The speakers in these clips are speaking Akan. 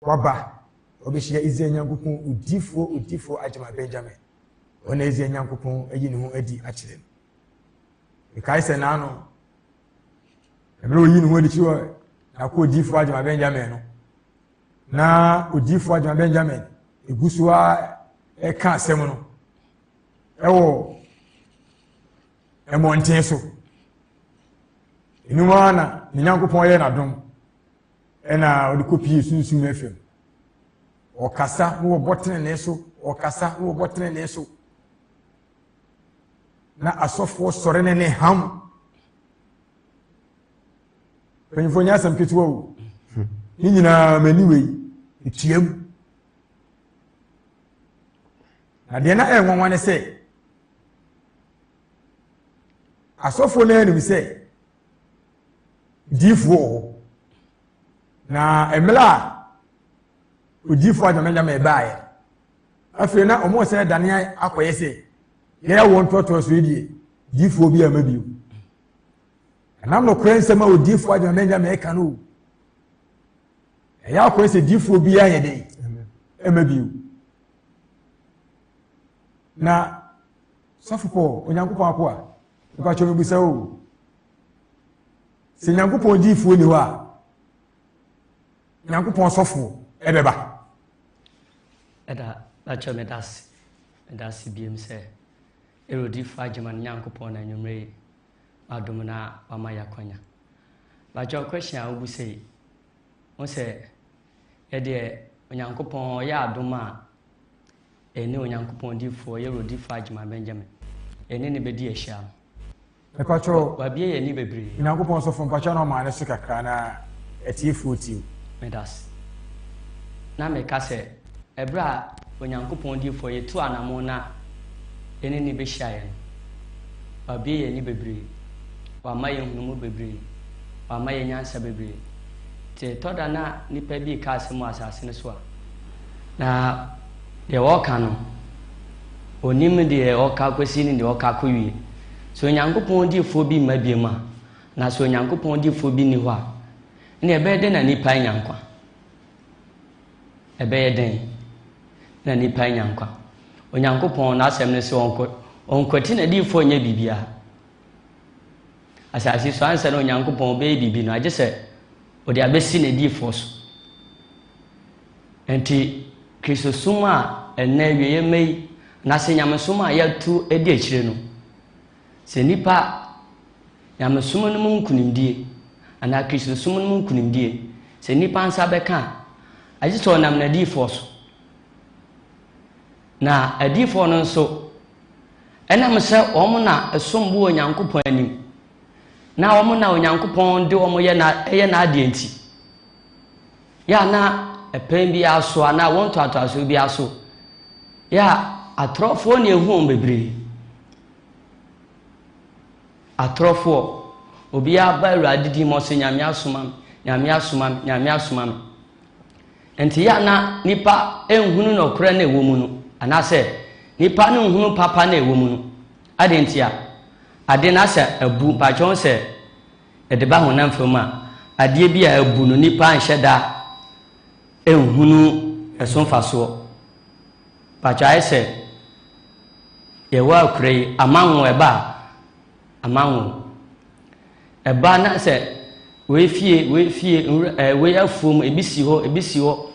waba obehia Israel Nyankopon udifo Ajama Benjamin ona Israel Nyankopon ayi ne ho adi akire kai se na no ebere oyi ne ho adi chiwo na ko udifo Ajama Benjamin no na udifo Ajama Benjamin egusua eka asem no ewo emonten so enuma na Nyankopon ye na dom ena odi kopi sunsun efem okasa no botene ne so okasa no botene ne so na asofo sore ne ham penfonya sam ketuwa o ni nyina maniwe etiam na de na enwonwa ne se asofo na enu se difo na emla udifo Ajama Benjamin baaye afi na omo se dane akoye se ye won toto so die difo bi amabio na no krense ma udifo Ajama Benjamin ka no ya akoye se difo bi aye de amabio na sofopo Onyankopon akoa ko acho bi se o se Nyankopon difo ni wa Nyankopon sofo ebeba eda acho medasi biem se erodi fa Ajama Nyankopon na nwumre adom na wama yakwanya ba jo question a obu sei won se ede Onyankopon ya adom a ene Onyankopon difo erodi fa Ajama Benjamin ene ne bedi ehia epacho ba bie ye ni bebre Nyankopon sofo mpacha na ma ne so kakra na etifo ti medas na me ka se ebra Onyankopon difo ye tu anamo na ene ni be hia ba bie ye ni bebre wa ma ye hunu mu bebre wa ma ye nyansa bebre te toda na nipa bi ka se mu asase ne so a na de woka no onim de woka kwesi ni de woka kowie so Onyankopon difo bi ma bi ma na so Onyankopon difo bi ni ho a ne ebe de na nipa nyankwa ebe den na nipa nyankwa Onyankopon na asem ne se onkwati na difo nya bibia asasi so ansa na Onyankopon be bibi no age se odi abesi na difo so enti Kristo suma ena wiye mei na se nyamesuma ya tu edi akire no se nipa nyamesuma no mu nkunimdie ana Kristo suma no mu nkunimdie se nipa ansa beka age so nam na difo so na adifo no nso enam se omo na esombo Onyankopon anim na omo na Onyankopon de omo ye na ade enti ya na epen bi aso ana wonto aso bi aso ya atrofo ne ehu bebre atrofo obi aba Awurade di mo se nyame asoma enti ya na nipa enhunu no kora na ewo mu no ana se nipa no nhunu papa na ewo mu no ade enti a ade na se abu pa chon se edeba honam fama ade bi a abu no nipa anhyeda enhunu esonfaso pacha se ye wa kure amanwo eba na se we fie we afom ebisi ho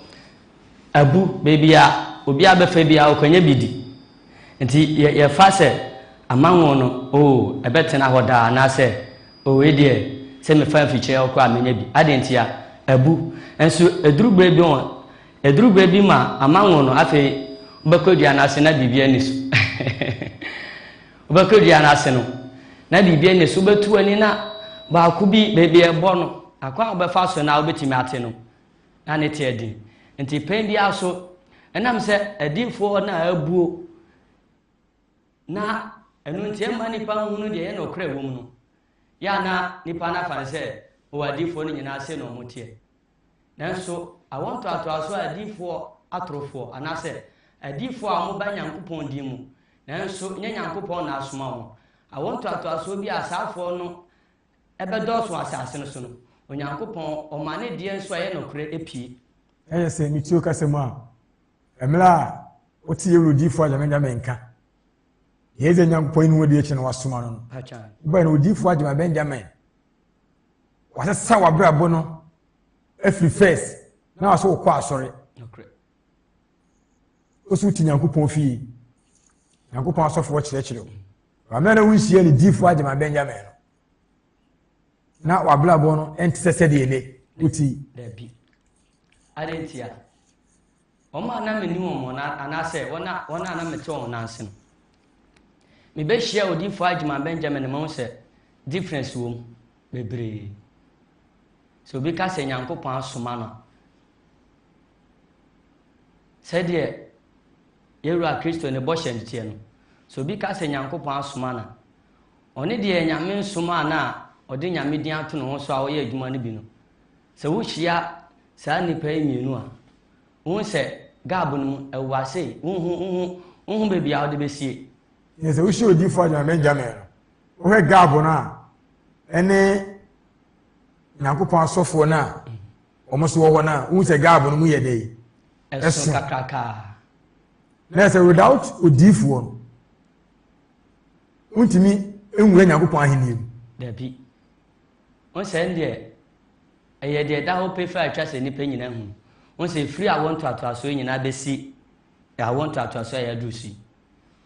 abu bebia obi abefa bia okwanya bidi nti ye fa se amanwo no o ebetena hoda na se o we de se me fa fiche okwa amenya bi ade nti a abu enso edurugbe bi ma amanwo no afi obekodi anase na bibia ni so obekodi anase no na bibia ni so betu ani na ba ku bi bebi ebo no akwa obefa so na obetimi ate no na ne tie din nti pen bia so enam se edifo na abuo na enu nti ema nipa hunu de ye no kra wom no ya na nipa na fa se o adifo no nyina se no motie nanso I want to aso adifo atrofo anase adifo a mo ba Nyankopon di mu nanso nya Nyankopon na asoma mo I want to aso bi asafo no ebedo so asase no so no Onyankopon o mane die nso aye no kra epie ɛyɛ sɛ metio kasɛm a ɛmla wote yɛ odifo agyama Benjamin ka yɛdze Nyankopɔn ni wodi akyi na wasoma no ba na odifo agyama Benjamin wasesa wabrabo no afiri first na waso wokɔ asɔre osu ti Nyankopɔn fie Nyankopɔn asɔfo kyerɛkyerɛ wa mena wunhyia ni difo agyama Benjamin no na wabrabo no ente sɛ de ele uti dabi adentia oma na meni wo na anase wona na mete wo nanse no me be hia odifo agyama Benjamin mo sɛ difference wo bebre so bi ka sɛ Nyankopɔn asoma no sɛ de yɛwura Kristo ne bɔhyɛ ntie no so bi ka sɛ Nyankopɔn asoma no ɔne de Nyame nsoma na ɔde Nyame din ato no ho so a wɔyɛ adwuma no bi no sɛ wo hia saa nipa emienu a wo sɛ gabo no ɛwase wo bebi a wode besie yes wo hia odifo agyama Benjamin wo hɛ gabo no a ɛne Nyankopɔn asɔfo na ɔmo so wɔ na wo sɛ gabo no mu yɛ dɛ ɛso kakraka na sɛ without odifo no untimi enwura Nyankopɔn ahenie mu dabi on sɛ ndɛ ɛyɛ de da ho pefa atwa sɛ nipa nyina hu on sɛ free a want to aso nyina besi I want to aso ya dusi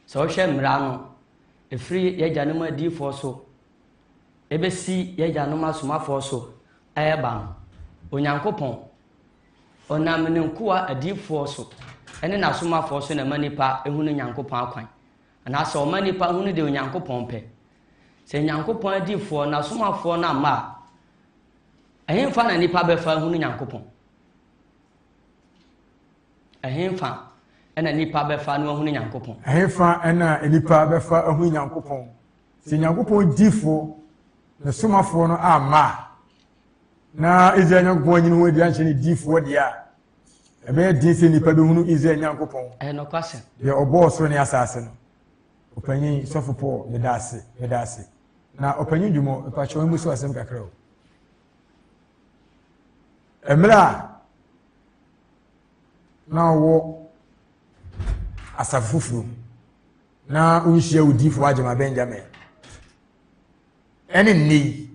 sɛ ɔhwɛ mmra no free yɛgya no ma difo so ebesi yɛgya no ma somafo so ɛba no Onyankopɔn ɔnam ne nkoa adifo so ɛne na somafo so na manipa ehu no Nyankopɔn akwan ana sɛ ɔmanipa hu no de Onyankopɔn pɛ sɛ Nyankopɔn adifo na somafo na ma ɛhemfa na nipa bɛfa hu no Nyankopɔn ɛhemfa ɛna nipa bɛfa no hu no Nyankopɔn ɛhemfa ɛna nipa bɛfa hu Nyankopɔn sɛ Nyankopɔn difo na somafo no ama na Israel Nyankopɔn nyine ho di anhyɛ ne difo de a ɛbɛyɛ din sɛ nipa bɛhu no Israel Nyankopɔn no kwasɛ deɛ ɔbɔɔ soro ne asase no ɔpanyin sɔfo Paul medase na ɔpanyin dwumɔ mpakyɛw mu so asɛm kakra o emra na wo asafufuru na unhyia odifo agyama Benjamin ɛne nni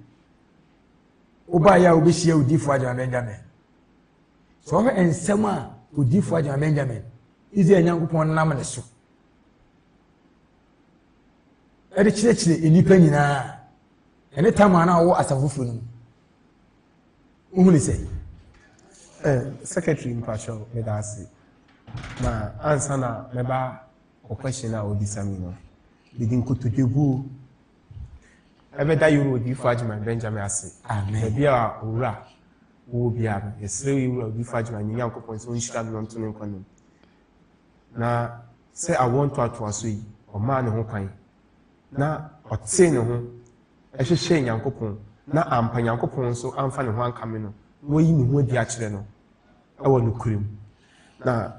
oba ya obehia odifo agyama Benjamin so ho ensɛm a odifo agyama Benjamin Israel Nyankopɔn nam ne so ɛde kyerɛkyerɛ enipa nyinaa ɛne tama na wo asafufuru no uhuni sɛ secretary mpacho medasi na answer na meba o question na obisa mi no bidin kotodebu ebeda yoro odifo agyama Benjamin ase amen bia owura wo bia yesre yoro odifo agyama Nyankopɔn so nhyira no nto ne nkwa no na say I want to aso yi o ma ne ho kwan na ɔte ne ho ɛhyehyɛ Nyankopɔn na ampa Nyankopɔn so amfa ne ho ankame no woyi ne ho di akyerɛ no ɛwɔ no kurim na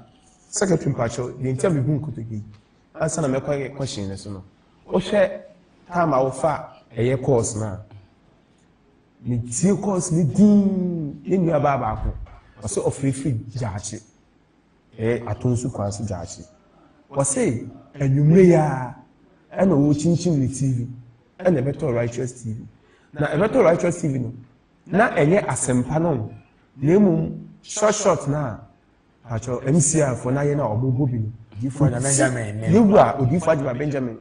secretary mpacho the entire me gun kotogi ansa na mekɔ question ne so no o hwɛ time a wo fa ɛyɛ course na ni tie course ni din ne nua ba ko ɔsɛ ofrifri gyaakye atonsu kwanso gyaakye wɔsɛ anwumre ya ɛna wo chinchin ne TV ɛna beto righteous TV na beto righteous TV no na ɛnyɛ asɛmpa no na emu short na acho MCA for na ye na obobo bi no odifo agyama Benjamin lewa odifo agyama Benjamin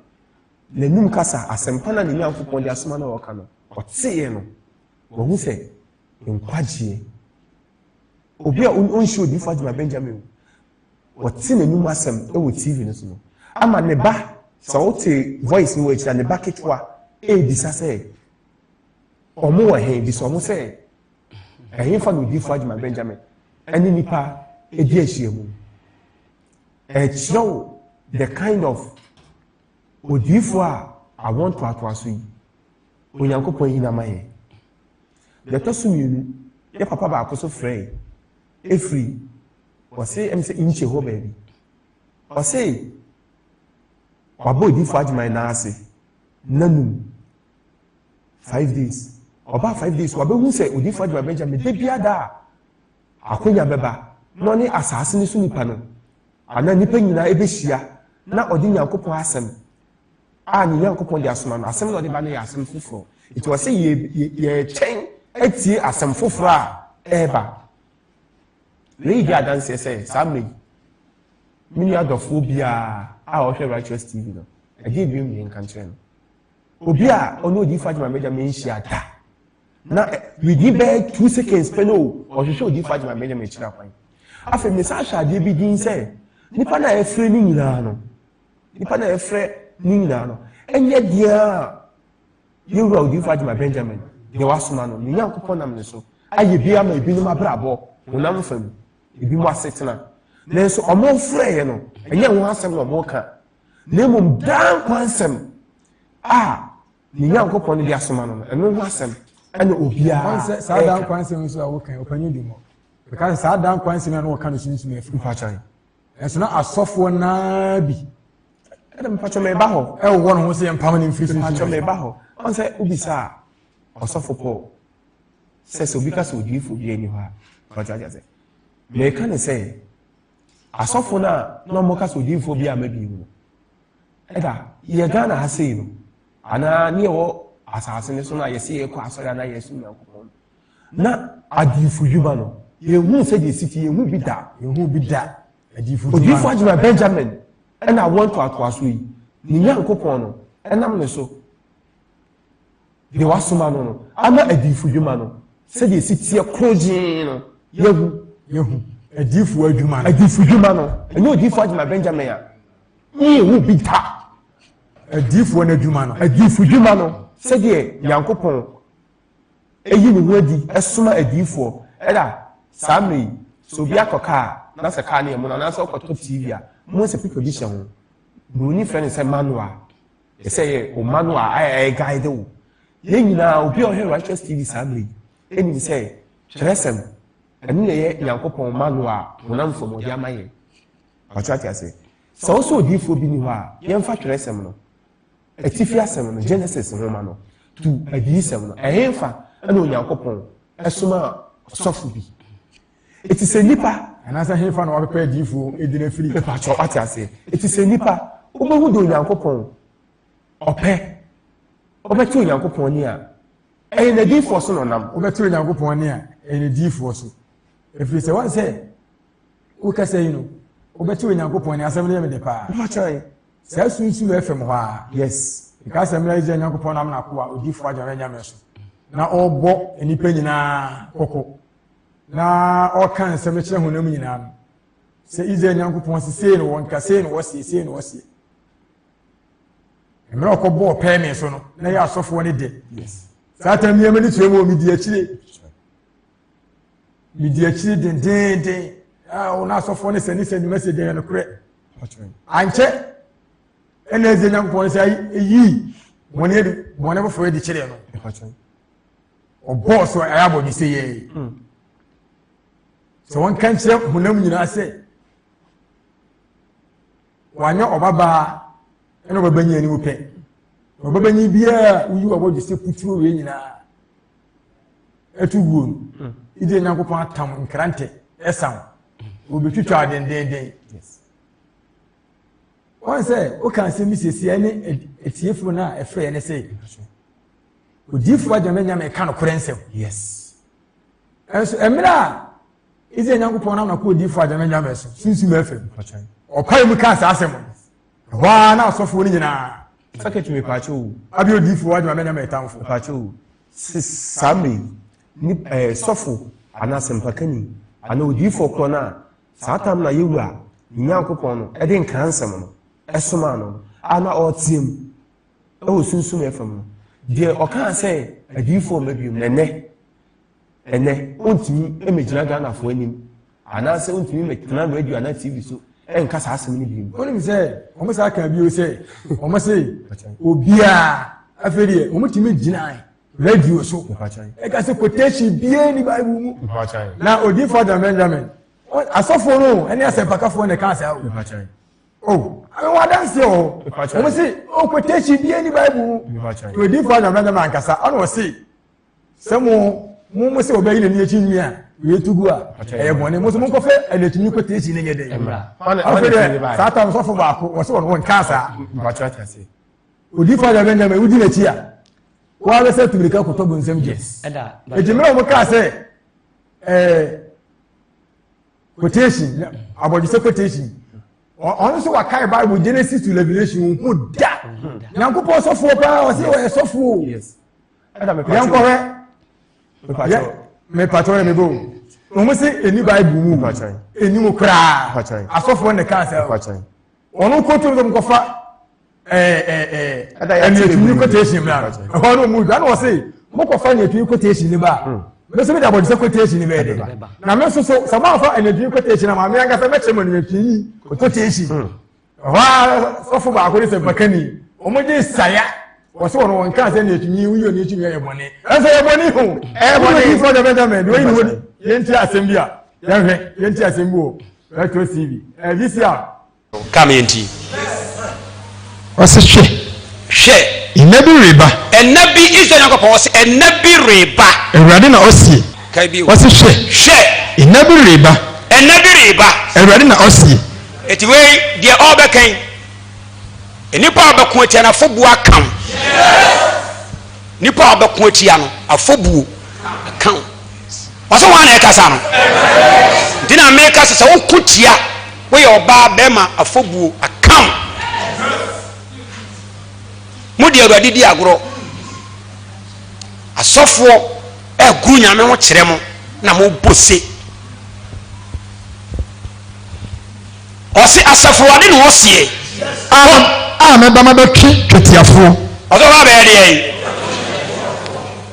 na num kasa asɛmpa na ne Nyankopɔn de asoma na wɔka no ɔtee no wɔhu sɛ nkwagye obi a onhye odifo agyama Benjamin wɔte na num asɛm ɛwɔ TV no so no ama ne ba sɛ wote voice no wɔakyira ne ba ketewa ɛdisa sɛ ɔmo wɔ hɛn bi sɛ ɔmo sɛ ɛhemfa no odifo agyama Benjamin ɛne nipa ɛdi ahyia mu ɛkyerɛw the kind of odifo a I want to aso yi Onyankopɔn yi na ma yɛ yɛtɔ so mmienu yɛ papa baako so frɛ efiri wɔse ɛm sɛ nkyɛ hɔ baabi ɔse wabɔ odifo agyama na ase nanum 5 days ọba 5 days wabɛhu sɛ odifo agyama Benjamin de bia da akonya bɛba na ɔne asase ne so nipa no ana nipa nyinaa ebɛhyia na ɔde nyankopɔn asɛm a ne nyankopɔn de asoma no asɛm na ɔde ba no yɛ asɛm foforɔ nti wɔ sɛ yɛkyɛn atie asɛm foforɔ a ɛɛba wei di adanseɛ sɛ saa mmerɛ yi me nua adɔfoɔ biara a ɔhwɛ righteous tv no ɛdeɛ bi mmiri nka nkyerɛ no obi a ɔne odiifo agyema benjamin hyia da na within bɛɛ 2 seconds pɛ no ɔhwehwɛ odiifo agyema benjamin akyiri akwan afei mesa ahyɛ adeɛ bi din sɛ nipa na ɛfrɛ ne nyinaa no ɛnyɛ deɛ a yɛwura odiifo agyema benjamin deɛ wasoma no ne nyankopɔn nam ne so ayɛ bi ama ebinom abrabɔ honam fam ebi mu asetena nanso ɔmo frɛeɛ no ɛnyɛ ho asɛm na ɔmo ka na mmom daa nkwansɛm a ne nyankopɔn no de asoma no ɛno ho asɛm ɛna obiara saa daa nkwansɛm nso a woka ɔpanyin di mu because saa daa nkwansɛm a wɔka no sunsun afiri mpakyan ɛnso na asɔfoɔ naa bi ɛna mpakyan mɛba hɔ ɛwɔ no ho sɛ yɛmpam no mfiri sunsun mpakyan mɛba hɔ ɔn sɛ obisa ɔsɔfo pɔl sɛ obi ka sɛ odiifo bi ani hɔ a ɔkya sɛ mɛka ne sɛ asɔfo no a na ɔmo ka sɛ odiifo bi a mɛbi mu ɛda yɛ Ghana ha sei no anaa ne yɛwɔ asase ne so no a yɛsɛ yɛkɔ asɔre anaa yɛsɛ nyankopɔn na adiifo dwuma no yɛhu sɛ deɛ siti yɛhu bi da odiifo agyema benjamin ɛna awɔ ntoatoa so yi ne nyankopɔn no ɛnam ne so deɛ wasoma no no ama adiifo dwuma no sɛdeɛ sitiɛ korogyen no yɛhu adiifo dwuma no ɛnyɛ odiifo agyema benjamin a yɛhu bi da adiifo dwuma no sɛdeɛ nyankopɔn ɛyi ne ho adi ɛsoma adiifoɔ ɛda saa mmerɛ yi sɛ obi akɔ kaa na sɛ kaa no yɛ mu no anaasɛ ɔkɔtɔ tv a mo sɛ picture bi hyɛ ho buroni frɛ no sɛ manual ɛsɛ yɛ o manual a ɛyɛ guide wo yɛn nyinaa obi a ɔhwɛ righteous tv saa mmerɛ yi ɛnim sɛ kyerɛsɛm ɛno na ɛyɛ nyankopɔn manual a honam fɔmɔde ama yɛ ɔkyerɛte ase sɛ wo sɛ odiifoɔ bi ni hɔ a yɛmfa twerɛsɛm no atifi asɛm no genesis nhoma no to adiyisɛm no ɛhemfa ɛna onyankopɔn ɛsoma ɔsɔfo bi ɛti sɛ nipa anaasɛ hemfa na wɔbɛpɛ adiifoɔ ɛdina firi ɛpakyɛ ate aseɛ ɛti sɛ nipa wobɛhu de onyankopɔn wobɛte onyankopɔn ni a ɛyɛ n'adiifoɔ so no nam wobɛte onyankopɔn ni a ɛyɛ n'adiifoɔ so ɛfiri sɛ wɔn sɛ wokasa yi no wobɛte onyankopɔn ni asɛm no yɛ mede paa mpakyɛ saa sunsun fm hɔ a yes because mmerɛ israel nyankopɔn nam na ko a odiifo agyama nyame so na ɔbɔ nipa nyinaa kɔkɔ na ɔka nsɛm kyerɛ honam nyinaa no sɛ israel nyankopɔn sesei no wɔnka sei no wɔsie mmerɛ ɔkɔbɔɔ pɛɛ me so no na yɛ asɔfoɔ no de saa tam nneɛma no tua mu wɔ medi akyire dendenden a na asɔfoɔ no sɛne sɛ nnwuma sɛ deɛ no korɛ ankyɛ ɛna ɛsɛ nyankopɔn sɛ ɛyii bɔne foforɔ de kyerɛ no ɔbɔɔ so ɛyɛ abɔde sɛ yɛi sɛ wɔnka nkyerɛ honam nyinaa sɛ wanyɛ ɔbabaa ɛna ɔbɛbɛnya ani wo pɛ ɔbɛbɛnya biara woyi wabɔde sɛ puturo wei nyinaa ɛto guo no ɛdeɛ nyankopɔn atam nkrantɛ ɛsam wɔbɛtwitwa dendenden wɔn sɛ woka nsɛm bi siesie ne atiefo no a ɛfrɛ ne sɛ odiifo agyama nyame ka no korɛ nsɛm ɛnso mmerɛ a ɛsɛ nyankopɔn nam na kɔ odiifo agyama nyame so sunsum afam ɔpae mu ka saa asɛm no ɛhɔ a na asɔfoɔ no nyinaa sakɛtumi paakye o abɛ odiifo agyama nyame ɛtamfo paakye o saa mmeri sɔfo anaasɛ mpakani anaa odiifo korɔ no a saa tam na yɛwura nyankopɔn no ɛde nkra nsɛm no ɛsoma no ana ɔteam ɛwɔ sunsum ɛfam no deɛ ɔkaa sɛ adiifoɔ mabiom ɛnɛ ɔntumi ɛmɛgyina Ghanafoɔ anim anaasɛ ɔntumi mɛtena radio anaa TV so ɛnka saa asɛm no biom wonim sɛ ɔmo saa ka bio sɛ ɔmo sɛ obiaa afei deɛ ɔmo tumi gyina radio so ɛka sɛ quotation biaa ni Bible mu na odiifo Adam Benjamin asɔfoɔ no ɛne asɛmpakafoɔ ne ka saa o wadanseɛ hɔ ɔmo se quotation biaa ni Bible mu odiifo Adam Benjamin ankasa ɔne ɔse sɛ mo sɛ ɔbɛyi n'ani akyi nwi a we to go e bone mo so mo ko fe anatumi quotation ne nyede satan so fo ba ko wo so won kasa odi fa da benjamin udi na chi a wa be se tumika ko to bonsam je e jimira mo ka se quotation about the quotation on so wakai Bible Genesis to Revelation who da Nyankopon so fo pa o se o so fo yes yanko he me patron me bo o mo se eni Bible mu eni mo kra asofo ne ka se onu ko to dem ko fa eni quotation me ho no mu da no se mo ko fa eni quotation ni ba me so me da body quotation ni be de na me so sama fa eni quotation na ma me anga se me chemo ni tini quotation wa sofo ba ko ni se bakani o mo je saya o so won kan se na tuni wi oni tuni ye bone en se ye bone hu e bone for the benjamin do you know yenti assembly a yenti assembly o retro cv this year come yenti o se hwe inabi reba enabi iso Nyankopon o se enabi reba ewrade na o se kai bi o se hwe inabi reba ewrade na o se eti we de obekan enipa obekun ati na fobu akam nipa obekun ati ano afobu akam waso wan na ekasa no dina meka se wo kutia we ye oba bema afobu akam mudi awrade di agro asofo eguru nyame ho kire mo na mo bose osi asafurade no osie me ba ma be twetiafo oso ba be de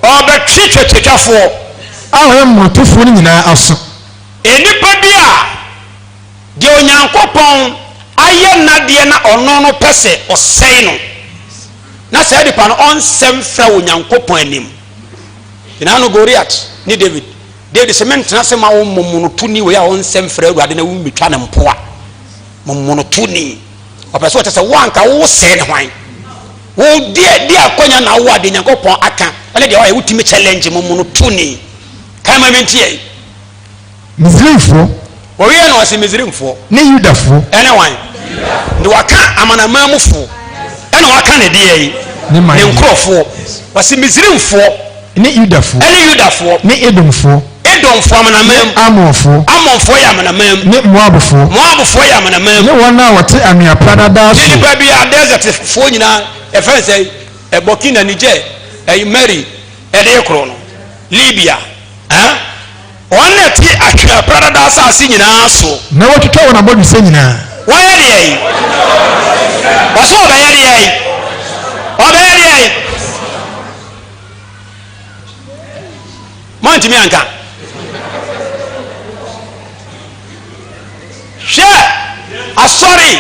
o be twetiafo awo mmotofo ni nyina aso enipa bia de Onyankopon aye nade na ono no pese osei no na se de pa no onsem fra Onyankopon anim ina no Goliath ni David cement na se ma wo momuno tuni we a onsem fra Awurade na wo mitwa na mpoa momuno tuni opeso tese wanka wo se ne hwan wo die akonya na wo ade Nyankopon aka ele de wa ye wutimi challenge momuno tuni kama mentie Mizrimfo wo ye no wase Mizrimfo ne Yudafo ene wan ndi waka amanamamufo ene waka ne de yi ne nkrofo wase Mizrimfo ne Yudafo ne Edomfo Amonfo ya amanamam ne Moabfo ya amanamam ne wona wote anuaprada da so ni pa bia desert fo nyina e fa say e Burkina Niger e Mali e de kro no Libya wona ti anuaprada da sa si nyina so na wototwa wona bodu se nyina wa ye de yi waso ba ye de yi Montimi anka she asori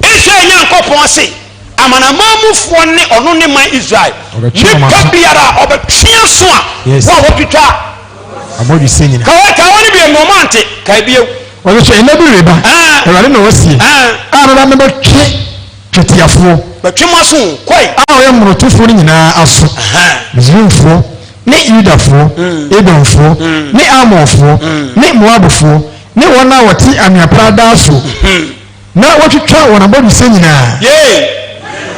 Israel Nyankopon se amanamamufo ne ono ne man Israel nipa biara obetwea so a wo wotwitwa abodu se nyina ka woni bi momante ka bieu wo se ina bi reba ewale na wosie na me betwe twetiafo betwema so koi awo mmrotufo ni nyina aso Mizrimfo ne Yudafo Edomfo ne Amonfo ne Moabfo ne wona wote anuaprada so na wotwitwa wona bodu se nyina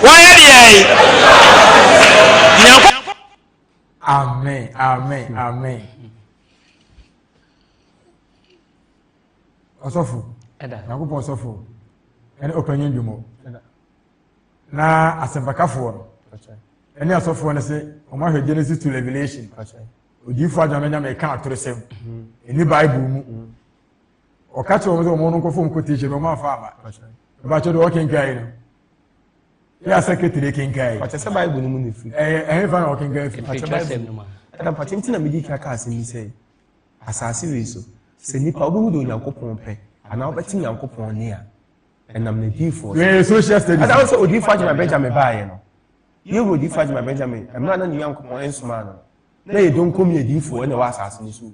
wa ye de amen osofo Nyankopon osofo ene opanyin dwumo na asempakafo ene asofo ne se o ma hwe Genesis to Revelation odifo adwamenya me ka atorosem eni Bible mu o ka che o mo no kofo mko teacher no ma fa aba ba che do working guy no ya secretary kinkai Pacha se Bible mu ne fi fa na working guy fi Pacha Bible no ma pacha ntina medi kaka asemi se asase we so se nipa obu do Nyankopon pe ana obeti Nyankopon ne a enam na difo we social studies ada so odifo ajima Benjamin baaye no ye wo odifo ajima Benjamin emra na Nyankopon ensuma no na ye don kom ye difo na wa asase ni so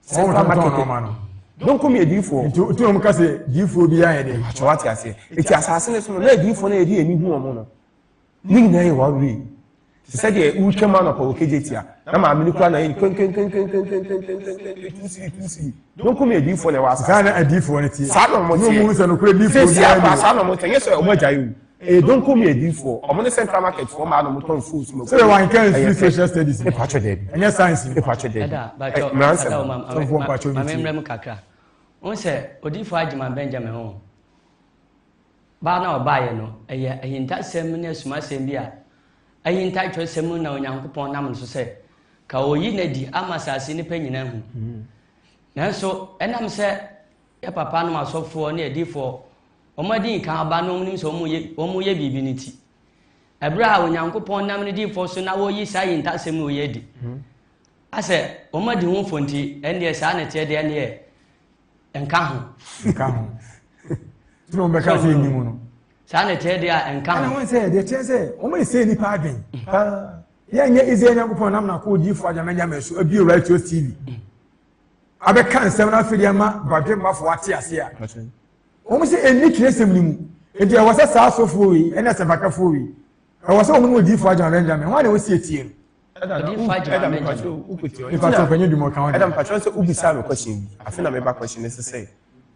se fa market no don kom ye difo tu mo ka se difo bi ya ye de pacha wati ase eti asase ni so na difo na ye di eni hu omo no ni na ye wa wi said you came out of KJT. I'm a miniqua don't come here for the was a D for it. Don't come here for I'm on the central market for my motor foods. So one can social studies and your science but on say Odifo Ajima Benjamin home. Ba na obaye no eye ahinta sem na asuma sem bia ahinta twa sem na Onyankopon nam so se ka oyi na di amasase ni panyina hu nanso enam se ya papa no masofo na edifo omadi kan ba no nim so omuye bibi ni ti ebra Onyankopon nam ni difo so na wo yi sa ahinta sem no ye di ase omadi hu fonti ende sa na te de ne enka ho no be ka say ni mu no sa na te de a enka na won say de te say o me say ni pa adwen ya nya ize Nyankopon nam na ko Odifo Ajima Benjamin so abi Righteous TV abe kan sem na fidi ama badwe mafo ate ase a o me say eni kiresem ni mu enti e wasa sa asofo wi ena se bakafo wi e wasa o mu Odifo Ajima Benjamin wa na wo sie tie Odifo Ajima Benjamin if I talk you do more count Adam Patron say ubi sa me question I feel na me back question is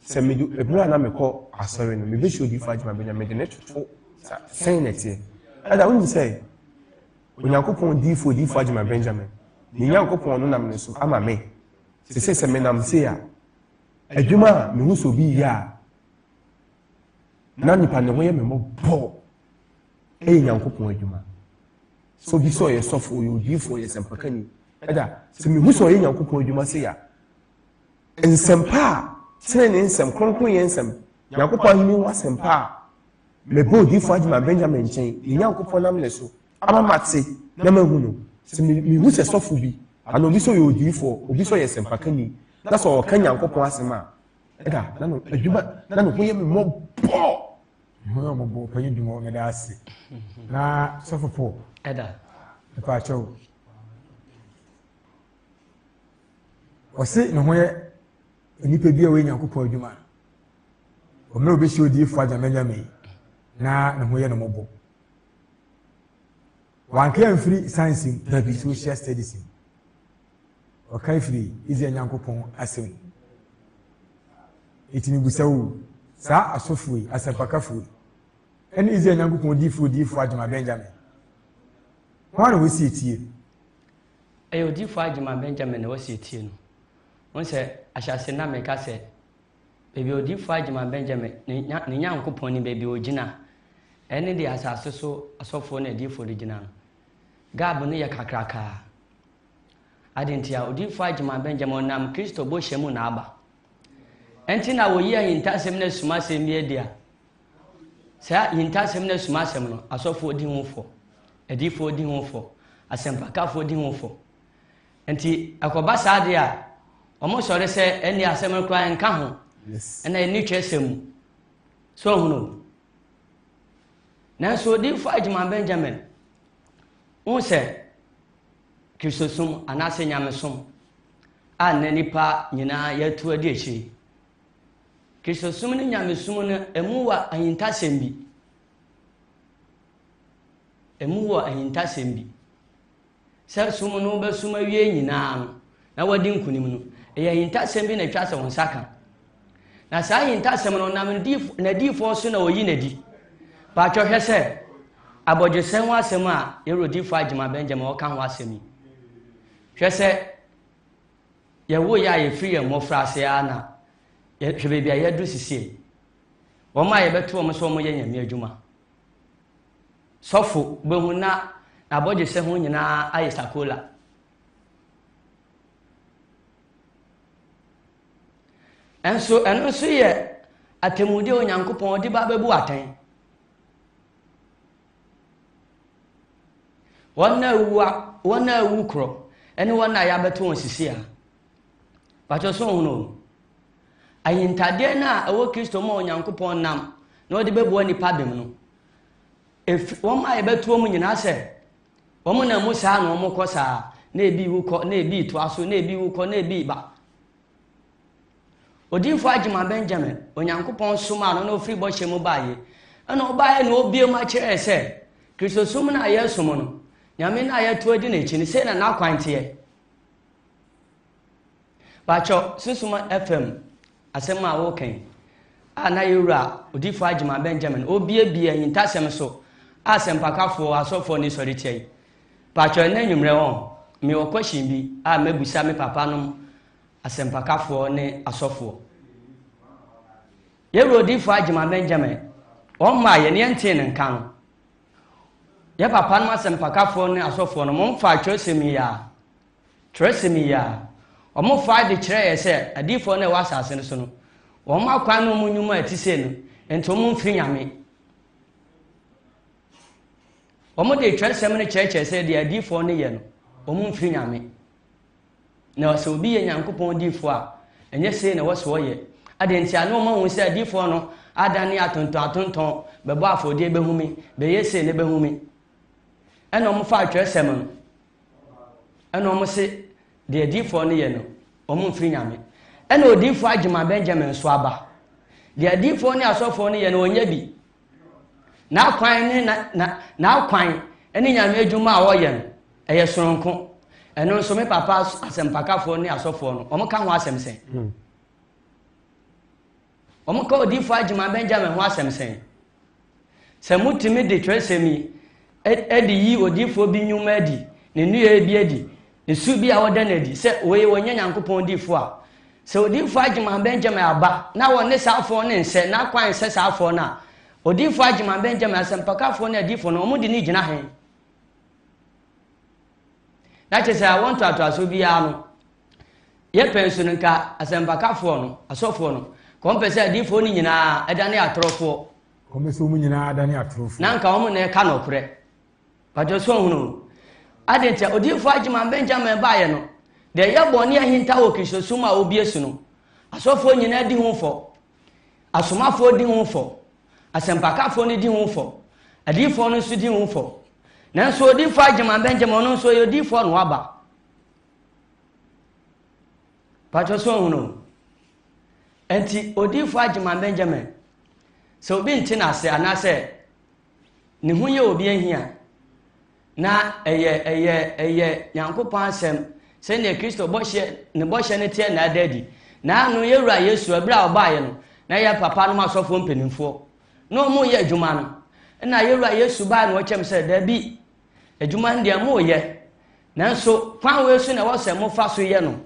say me do ebura na me call asori no me be show Odifo Ajima Benjamin the net to saying it here Adam when you say Onyankopon Odifo Ajima Benjamin ni Nyankopon no na me so ama me se me na me say a adwuma me hu so bi ya na nipa ne ho ye me mo bo Nyankopon adwuma so bi so ye sofo ye Odifo ye sempakani ada se me hu so ye Nyankopon adwuma se ya ensempa tene ensem kronkron ye ensem Nyankopon ni wa sempa me bo Odifo Ajima Benjamin chen ni Nyankopon nam le so ama mate na mahu no se me hu se sofo bi ana obi so ye Odifo obi so ye sempakani na so ka Nyankopon asema ada na no adwuma na no ho ye me mo mo panyin du mo me da ase na sofo po eda pa cho osi no ho ye nipa bi a we Nyankopon adwuma o me obi shi Odifo Ajima Benjamin na no ho ye no mobo wan kan free science na bi social studies o kai free ize Nyankopon asem itini busawu sa asofui asapakafui eni ize Nyankopon Odifo Ajima Benjamin wan we si tie Odifo Ajima Benjamin na wasi tie no won se ahyase na me ka se bebi Odifo Ajima Benjamin ni Nyankopon ni bebi ogina eni de asase so asofo na Odifo regina no gab no ye kakraka adentia Odifo Ajima Benjamin nam Kristo bo hyemu na aba enti na wo yi ahintasem na sumasem bi dia sa ahintasem na sumasem no asofo odi hofo Odifo odi hofo asempakafo odi hofo enti akoba saade a omo sore se eni asem kra enka ho na eni twesem so huno na so Odifo Ajima Benjamin unse Kristosum anase nyamesom a nanipa nyina yatu adi echi Kristosum ni nyamesum no emu wa ahintasem bi sɛ sum no be sum awie nyina no na wadi nkunim no ahintasem bi na twa sɛ wonsaka na saa ahintasem no nam na difo so na oyi na di ba twɔhwɛ sɛ abɔdwesɛn ho asɛm a yɛwɔ Odifo Ajima Benjamin ɔka ho asɛm yi hwɛ sɛ yɛwo yɛ a yɛfiri yɛn mmɔfra ase a na hwɛ baabi a yɛadu sisie wɔn a yɛbɛto wɔn so wɔn yɛ nyame adwuma sɔfo bɛhu na abɔdwesɛn ho nyinaa ayɛ sakola ɛnso ɛno nso yɛ atemmudeɛ Onyankopɔn ɔde ba bɛbu atɛn wɔn na awu korɔ ɛne wɔn a yɛabɛto wɔn sisi a patɔ so ho no ahintadeɛ na ɛwɔ Kristo ma Onyankopɔn nam na ɔde bɛboa nipa bem no wɔn a yɛbɛto wɔn nyinaa sɛ wɔn na mu saa na wɔn kɔ saa na ebi wukɔ na ebi to aso na ebi wukɔ na ebi ba Odifo Ajima Benjamin Onyankopɔn soma no na ofiri bɔhyɛ mu baayɛ ɛna ɔbaayɛ na obie mu akyerɛ sɛ Kristosum na yɛ som no nyame na yɛto adi n'akyi ne sei na n'akwan teɛ bakyɛ Susuma FM asɛm a wɔkan a na yɛwura odifo Agyema Benjamin obiebie hintasɛm so a asɛmpakafoɔ asɔfoɔ ne sɔre tiɛ bakyɛ na nwummerɛ wɔn me wɔ question bi a mabusa me papa nom asɛmpakafoɔ ne asɔfoɔ yɛwura odifo Agyema Benjamin wɔn ma yɛ ne yɛntee ne nka no yɛ papa nom asɛmpakafoɔ ne asɔfoɔ no momfa twerɛsɛm yi a ɔmo fa de kyerɛ yɛ sɛ adiifoɔ no ɛwɔ asase no so no wɔn akwan no mu nnwuma a ɛte sɛ no nti ɔmo mfiri nyame ɔmo de twerɛsɛm no kyerɛkyerɛ sɛ deɛ adiifoɔ no yɛ no ɔmo mfiri nyame na sɛ obi yɛ Nyankopɔn diifoɔ a ɛnyɛ sei na wɔsɛ wɔyɛ ade nti ano ɔmo hu sɛ adiifoɔ no adane atontɔn bɛbɔ afɔdeɛ bɛhumi bɛyɛ sei ne bɛhumi ɛna ɔmo fa twerɛsɛm no ɛna ɔmo se deɛ adiifoɔ no yɛ no ɔmo mfiri nyame ɛna odiifoɔ Agyema Benjamin nso aba deɛ adiifoɔ ne asɔfoɔ no yɛ no ɔnyɛ bi n'akwan ne nyame adwuma a wɔyɛ no ɛyɛ soronko ɛno nso me papa asɛmpakafoɔ ne asɔfoɔ no ɔmo ka ho asɛm sɛn ɔmo ka odiifoɔ Agyema Benjamin ho asɛm sɛn sɛ motumi de twerɛsɛm yi ɛde yi odiifoɔ bi nnwuma adi ne nnua bi adi ne su bi a wɔda no adi sɛ wɔnyɛ Nyankopɔn diifoɔ a sɛ odiifoɔ Agyema Benjamin aba na wɔne saafoɔ ne nsɛ na akwan nsɛ saafoɔ no a odiifoɔ Agyema Benjamin asɛmpakafoɔ ne adiifoɔ no ɔmo de ne gyina he na kyerɛ sɛ awɔ ntoatoasoɔ biara no yɛpɛ nso no nka asɛmpakafoɔ no asɔfoɔ no kɔmpɛ sɛ adiifoɔ no nyinaa ɛda ne atorɔfoɔ na nka ɔmo na ɛka nɔkorɛ patɔ so ɔhunu ade nti odiifoɔ Agyema Benjamin baayɛ no deɛ yɛbɔ ne ahinta wɔ Kristosum a obie su no asɔfoɔ nyinaa di ho fɔ asomafoɔ di ho fɔ asɛmpakafoɔ no di ho fɔ adiifoɔ no nso di ho fɔ nanso odiifoɔ Agyema Benjamin ɔno nso yɛ odiifoɔ no waba patɔ so ɔhunu enti odiifoɔ Agyema Benjamin sɛ obi nte n'ase anaasɛ ne ho yɛ obi ahia na ɛyɛ Nyankopɔn asɛm sɛnea Kristo ne bɔhyɛ no teɛ na ada adi na ano yɛwura Yesu ɛberɛ a ɔbaeɛ no na yɛ papa no asɔfoɔ mpanimfoɔ na ɔmo yɛ adwuma no ɛna yɛwura Yesu baa na ɔkyɛm sɛ daabi adwuma no deɛ moyɛ nanso kwan wei so na ɛwɔ sɛ mofa so yɛ no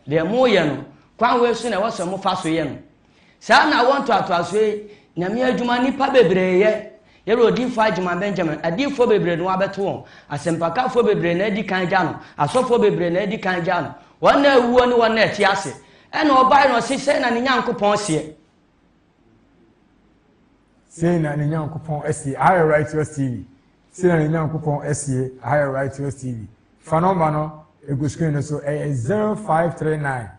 deɛ moyɛ no kwan wei so na ɛwɔ sɛ mofa so yɛ no saa na awɔ ntoatoasoɔ yi nyame adwuma nipa bebree yɛ yɛrɛ odiifoɔ Agyema Benjamin adiifoɔ bebree no abɛto wɔn asɛmpakafoɔ bebree na adi kan gya no asɔfoɔ bebree na adi kan gya no wɔn na awuo ne wɔn na ɛte ase ɛna ɔbae no ɔse sɛ na ne Nyankopɔn seɛ sei na ne Nyankopɔn asie Higher Righteous TV sei na ne Nyankopɔn asie Higher Righteous TV fa nɔmba no egu screen no so ɛyɛ 0539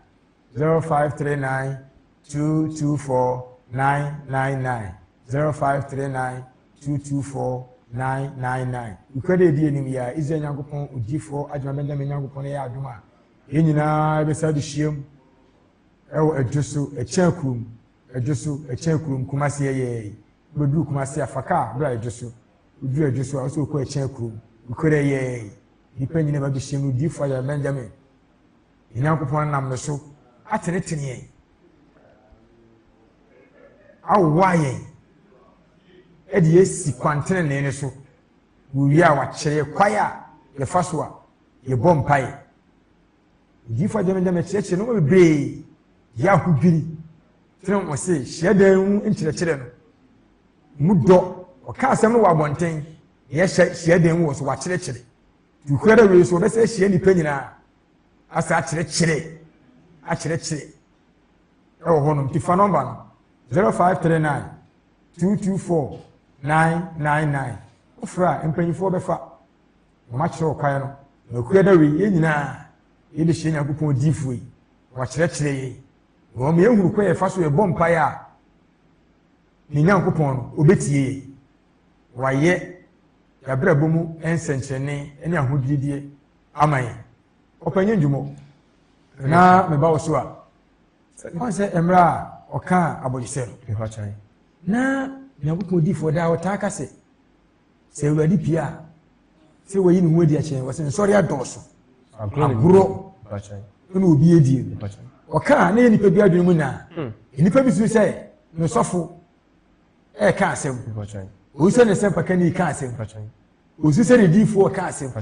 224 999 0539 224-999. Ukade di enim ya Israel Nyankopɔn odiifoɔ Agyema Benjamin Nyankopɔn yɛ adwuma yɛn nyinaa bɛsa de hyiam ɛwɔ adwoso ɛkyɛn kurom Kumasi yɛ bɛduru Kumasi afaka bra adwoso uduru adwoso a ɔsɛ okɔ ɛkyɛn kurom ukade yɛ nipa nyinaa ba bɛhyiam odiifoɔ Agyema Benjamin Nyankopɔn nam no so atenetene yɛn awowa yɛn ɛde yɛsi kwantene ne so wɔwie a wakyerɛ kwae a yɛfa so a yɛbɔ mpaeɛ odiifoɔ Agyema Benjamin kyerɛkyerɛ no bebree yɛ ahodwiri tene wɔ se hyiadan mu nkyerɛkyerɛ no mu dɔ ɔka asɛm no wɔ abɔnten yɛhyɛ hyiadan mu wɔ so wakyerɛkyerɛ tukura da wei so wɔbɛsɛ hyia nnipa nyinaa asa akyerɛkyerɛ ɛwɔ hɔ nom tifa nɔmba no 0539 224 999 ofra mpanyinfoɔ bɛfa wɔn akyerɛ ɔkwan no na okura da wei yɛn nyinaa yɛde hyɛ Nyankopɔn diifoɔ yi wakyerɛkyerɛ yɛn wɔn mo ehuru kɔ yɛfa so yɛbɔ mpaeɛ a ne Nyankopɔn no obetie yɛn wayɛ yɛabrabɔ mu nsɛnkyerɛnne ne ahodwirideɛ ama yɛn ɔpanyin dwumɔ na meba wo so a wɔn sɛ mmerɛ a ɔka abɔgyesɛ no na Nyankopɔn diifoɔ da ɔtaa ka sɛ Awurade pia sɛ wɔyi ne ho adi akyerɛ wɔsɛ nsɔre adɔɔso agorɔ Bachai. ɛna obi adi ɔka na yɛ nipa bi adwene mu na nipa bi so sɛ ne sɔfo ɛka asɛm ɔsɛ ne sɛ mpaka ne ka asɛm ɔsɛ sɛ ne diifoɔ ka asɛm